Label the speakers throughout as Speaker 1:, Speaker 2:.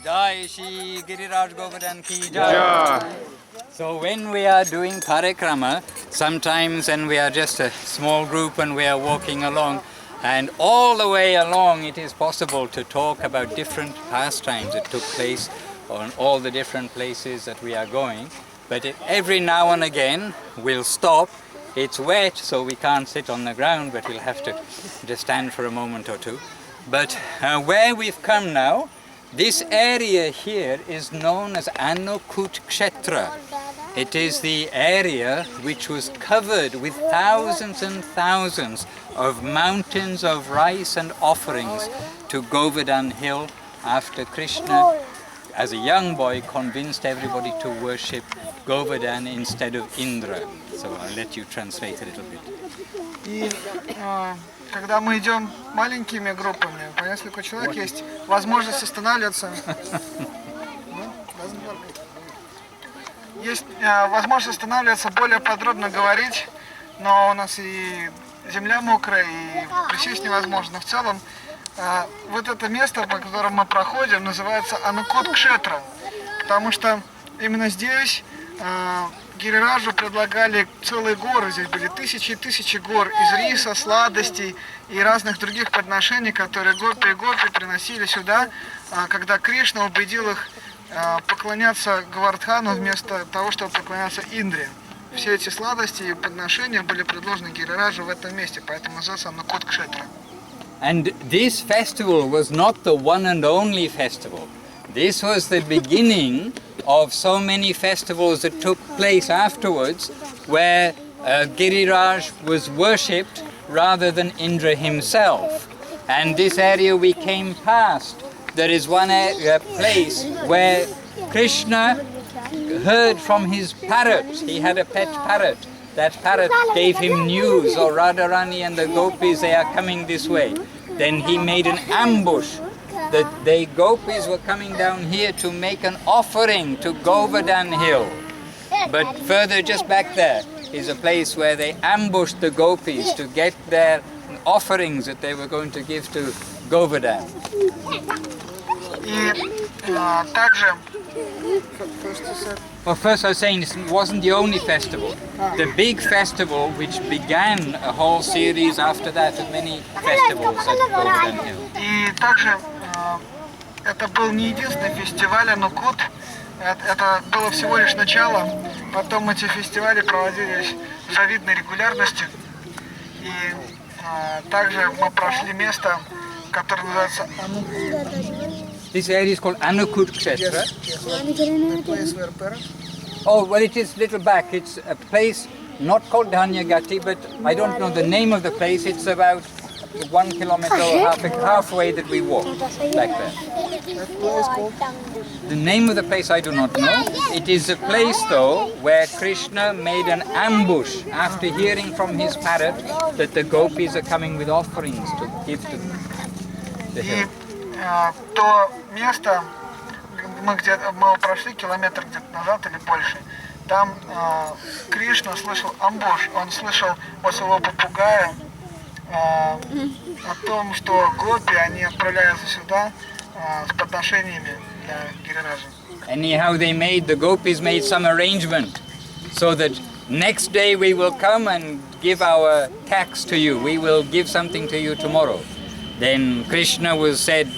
Speaker 1: Jai Shri Giriraj Govardhan ki Jai. So when we are doing parikrama, sometimes when we are just a small group and we are walking along, and all the way along it is possible to talk about different pastimes that took place on all the different places that we are going. But every now and again we'll stop. It's wet, so we can't sit on the ground, but we'll have to just stand for a moment or two. But where we've come now, this area here is known as Annakut kshetra. It is the area which was covered with thousands and thousands of mountains of rice and offerings to Govardhan hill after Krishna, as a young boy, convinced everybody to worship Govardhan instead of Indra. So I'll let you translate a little bit.
Speaker 2: Когда мы идем маленькими группами, по несколько человек, есть возможность останавливаться. Есть возможность останавливаться, более подробно говорить, но у нас и земля мокрая, и присесть невозможно. Но в целом, вот это место, по которому мы проходим, называется Аннакут кшетра, потому что именно здесь Гирираджу предлагали целые горы, здесь были тысячи и тысячи гор из риса, сладостей и разных других подношений, которые гопи и гопи приносили сюда, когда Кришна убедил их поклоняться Говардхану вместо того, чтобы поклоняться Индре. Все эти сладости и подношения были предложены Гирираджу в этом месте, поэтому называется Аннакут кшетра.
Speaker 1: And this festival was not the one and only festival. This was the beginning of so many festivals that took place afterwards, where Giriraj was worshipped rather than Indra himself. And this area we came past, there is one place where Krishna heard from his parrot. He had a pet parrot. That parrot gave him news, or Radharani and the gopis, they are coming this way. Then he made an ambush. The gopis were coming down here to make an offering to Govardhan hill. But further, just back there, is a place where they ambushed the gopis to get their offerings that they were going to give to Govardhan. Well, first I was saying it wasn't the only festival. The big festival which began a whole series after that of many festivals at Govardhan hill.
Speaker 2: И также это был не единственный фестиваль Аннакут, это было всего лишь начало. Потом эти фестивали проводились с завидной регулярностью. И также мы прошли место, которое называется
Speaker 1: This area is called Annakut kshetra.
Speaker 2: Yes.
Speaker 1: Oh, well, it is little back. It's a place not called Dhanyagati, but I don't know the name of the place. It's about 1 kilometer or halfway that we walk back there. The name of the place I do not know. It is a place, though, where Krishna made an ambush after hearing from his parrot that the gopis are coming with offerings to give to the hill.
Speaker 2: То место, мы прошли километр где-то назад или больше, там Кришна слышал амбуш, он слышал от своего попугая о том, что гопи, они отправляются сюда с подношениями для Гирираджа.
Speaker 1: Anyhow, the gopis made some arrangement so that next day we will come and give our tax to you. We will give something to you tomorrow. Then Krishna was said,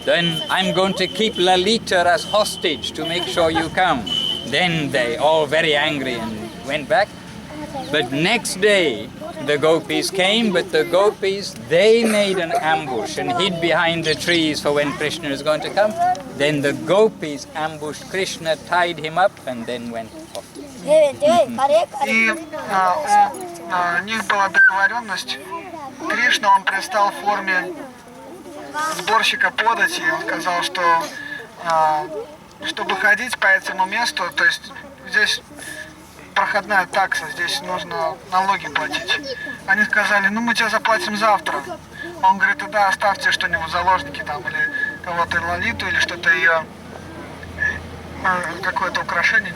Speaker 1: then I'm going to keep Lalita as hostage to make sure you come. Then they all very angry and went back. But next day the gopis came, but the gopis, they made an ambush and hid behind the trees for when Krishna is going to come. Then the gopis ambushed Krishna, tied him up and then went off.
Speaker 2: И у них была договоренность. Кришна, он предстал в форме сборщика подати. Он сказал, что чтобы ходить по этому месту, то есть здесь проходная такса, здесь нужно налоги платить. Они сказали, ну мы тебе заплатим завтра. Он говорит, тогда оставьте что-нибудь в заложники там, или кого-то Лалиту, или что-то ее, какое-то украшение.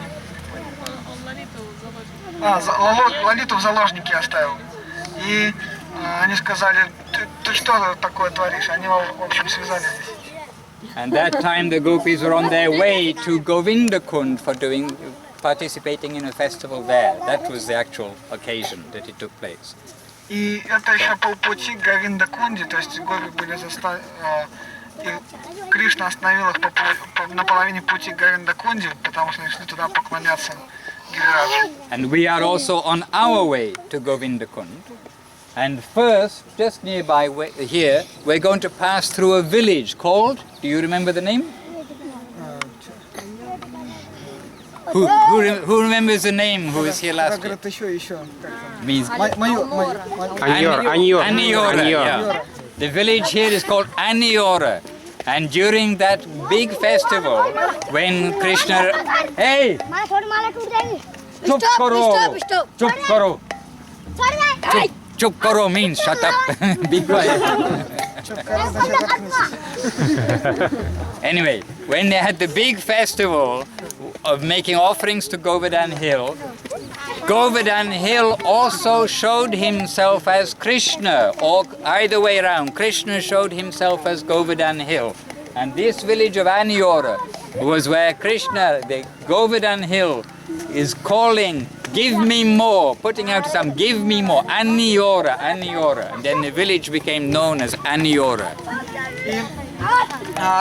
Speaker 2: Лалиту в заложники оставил. И они сказали, ты что такое творишь? Они его, в общем, связали здесь.
Speaker 1: And that time the gopis were on their way to Govindakund for participating in a festival there. That was the actual occasion that it took place.
Speaker 2: И это еще полпути к Говиндакунде, то есть гопи были и Кришна остановил их на половине пути к Говиндакунде, потому что они шли туда поклоняться Гирираджу.
Speaker 1: And we are also on our way to Govindakund. And first, just nearby here, we're going to pass through a village called, do you remember the name? Who remembers the name who was here last year? Means Anniora. Yeah. The village here is called Anniora. And during that big festival, when Krishna... Hey! Chup karo! Chup karo! Chup karo means shut up. Be quiet. Anyway, when they had the big festival of making offerings to Govardhan Hill, Govardhan Hill also showed himself as Krishna, or either way around, Krishna showed himself as Govardhan Hill. And this village of Anniora was where Krishna, the Govardhan Hill, is calling, give me more, putting out some, give me more, Anniora, Anniora. And then the village became known as Anniora.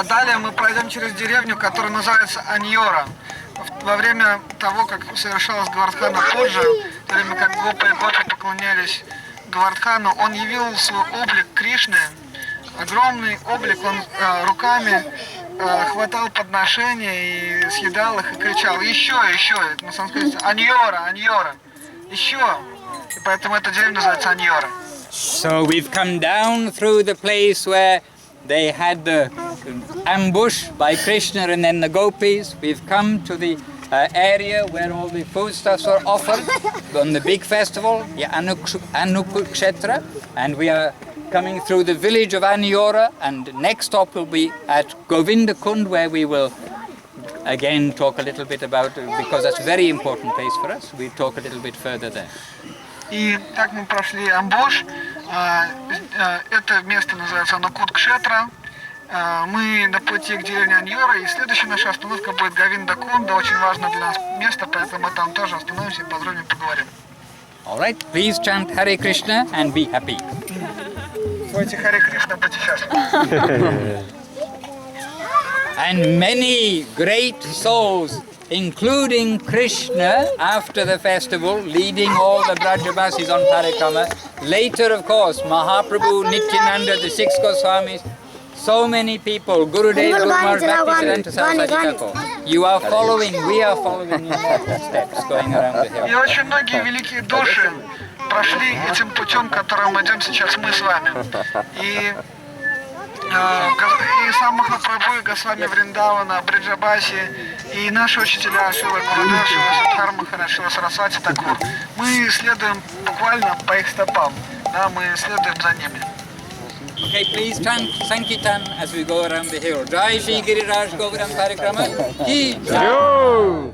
Speaker 2: Далее мы пройдем через деревню, которая называется Аньора. Во время того, как совершалось Говардхана Пуджа, в то время как гопы и гопи поклонялись Говардхану, он явил свой облик Кришны, огромный облик, он руками хватал подношения и съедал их и кричал еще, еще, на санскрите Аньора, Аньора, еще. И поэтому эта деревня называется Аньора.
Speaker 1: So we've come down through the place where they had the ambush by Krishna and then the gopis. We've come to the area where all the foodstuffs were offered on the big festival, the Annakut kshetra, and we are coming through the village of Anniora, and next stop will be at Govindakund, where we will again talk a little bit about, because that's a very important place for us, we'll talk a little bit further there.
Speaker 2: И так мы прошли амбуш. Это место называется Аннакут кшетра. Мы на пути к деревне Аньора, и следующая наша остановка будет Говиндакунд, очень важное для нас место, поэтому мы там тоже остановимся и подробнее поговорим.
Speaker 1: All right, please chant Hare Krishna and be happy.
Speaker 2: Пойте Харе Кришна, будьте счастливы.
Speaker 1: And many great souls, including Krishna, after the festival, leading all the Brajavasis on Parikrama. Later, of course, Mahaprabhu, Nityananda, the six Goswamis, so many people, Gurudev, Guru Maharaj, Bhaktisiddhanta Saraswati Thakur. You are following, we are following in their footsteps, going around the hill.
Speaker 2: И очень многие великие души прошли этим путем, которым мы идем сейчас мы с вами. И сам Махапрабху, и Госвами Вриндавана, Бриджабаси, и наши учителя Шила Гурудев, Шила Сиддхар Махарадж, Шила Сарасвати Тхакур. Мы следуем буквально по их стопам, да, мы следуем за ними.
Speaker 1: Okay, please chant Sankirtan as we go around the hill. Jai Shri Giriraj Govardhan-Parikrama. Ki Jai.